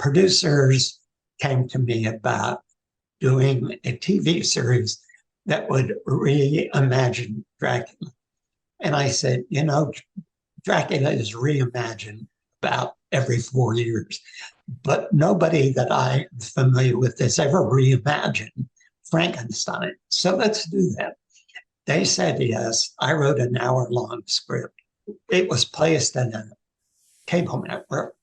producers came to me about doing a TV series that would reimagine Dracula. And I said, you know, Dracula is reimagined about every 4 years, but nobody that I'm familiar with has ever reimagined Frankenstein. So let's do that. They said yes. I wrote an hour-long script. It was placed in a cable network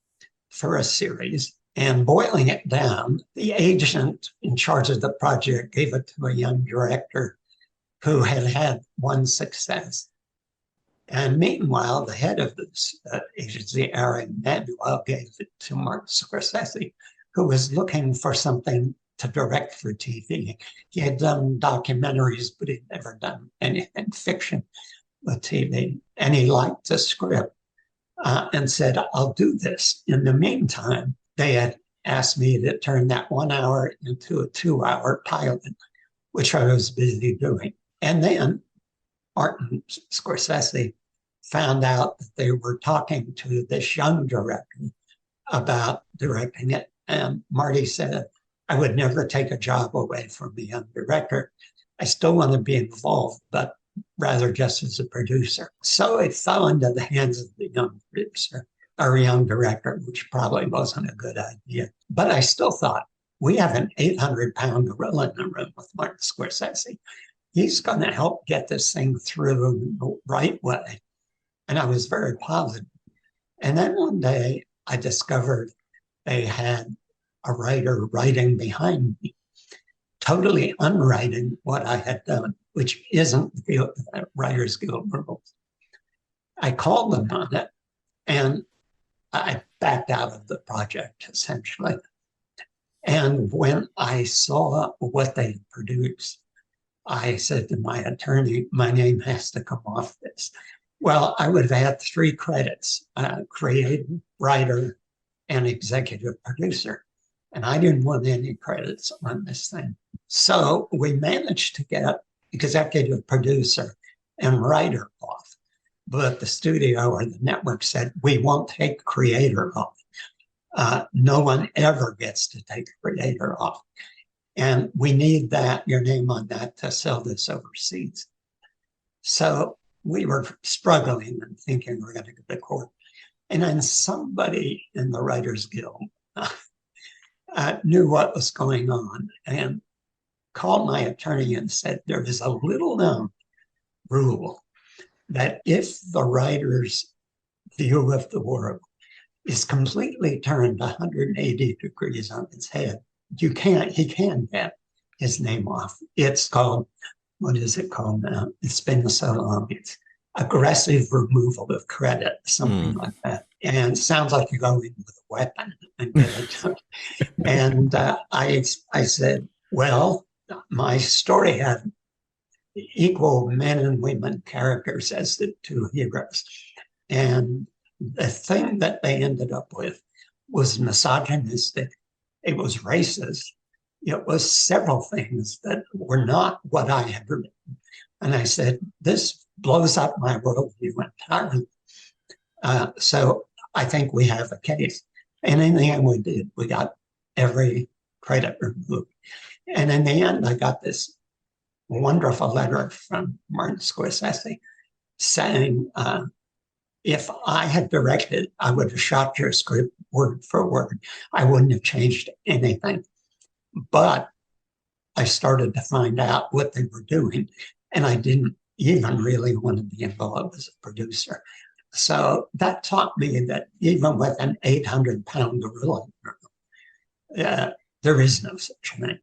for a series. And boiling it down, the agent in charge of the project gave it to a young director who had had one success. And meanwhile, the head of this agency, Aaron Manuel, gave it to Martin Scorsese, who was looking for something to direct for TV. He had done documentaries, but he'd never done anything fiction with TV. And he liked the script and said, I'll do this. In the meantime, they had asked me to turn that 1 hour into a 2-hour pilot, which I was busy doing. And then Martin Scorsese found out that they were talking to this young director about directing it. And Marty said, I would never take a job away from a young director. I still want to be involved, but rather just as a producer. So it fell into the hands of the young producer, or young director, which probably wasn't a good idea. But I still thought, we have an 800-pound gorilla in the room with Martin Scorsese. He's going to help get this thing through the right way. And I was very positive. And then one day I discovered they had a writer writing behind me, totally unwriting what I had done, which isn't the Writers Guild rules. I called them on it and I backed out of the project, essentially. And when I saw what they produced, I said to my attorney, my name has to come off this. Well, I would have had 3 credits, creative, writer, and executive producer. And I didn't want any credits on this thing. So we managed to get executive producer and writer off. But the studio or the network said, we won't take creator off. No one ever gets to take creator off. And we need that, your name on that, to sell this overseas. So we were struggling and thinking we're going to go to court. And then somebody in the Writers Guild knew what was going on and called my attorney and said, there is a little known rule that if the writer's view of the world is completely turned 180 degrees on its head, he can't get his name off. It's called, what is it called now? It's been so long. It's aggressive removal of credit, something like that. And it sounds like you go in with a weapon and get it. And I said, well, my story had equal men and women characters as the 2 heroes. And the thing that they ended up with was misogynistic. It was racist. It was several things that were not what I had written. And I said, this blows up my worldview entirely. So I think we have a case. And in the end, we did. We got every credit removed. And in the end, I got this wonderful letter from Martin Scorsese saying, if I had directed, I would have shot your script word for word. I wouldn't have changed anything. But I started to find out what they were doing, and I didn't even really want to be involved as a producer. So that taught me that even with an 800-pound gorilla, there is no such thing.